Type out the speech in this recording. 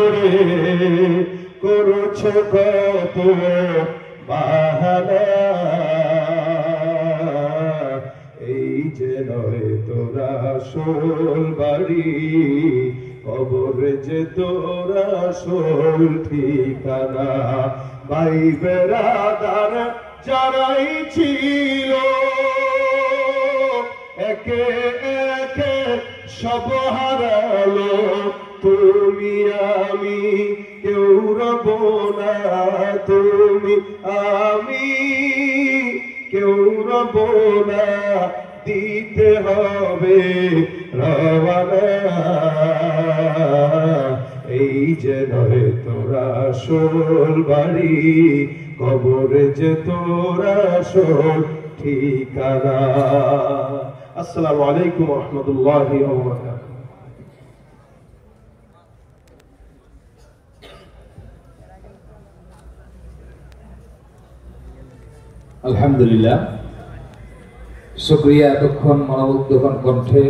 করে করছ কত বাহানা, এই যে নয় তোরা আসল বাড়ি, কবর যে তোরা আসল ঠিকানা। ভাই বেরাদার যারাই ছিল একে একে সব হারালো, তুমি আমি কেউ রব না, তুমি আমি কেউ রব না, দিতে হবে রওয়ানা। এই যে নয় তোরা আসল বাড়ি, কবর যে তোরা আসল ঠিকানা। আসসালামু আলাইকুম ওয়া রাহমাতুল্লাহি ওয়া বারাকাতুহু। আলহামদুলিল্লাহ, শুকরিয়া। এতক্ষণ মনোমুগ্ধকর কণ্ঠে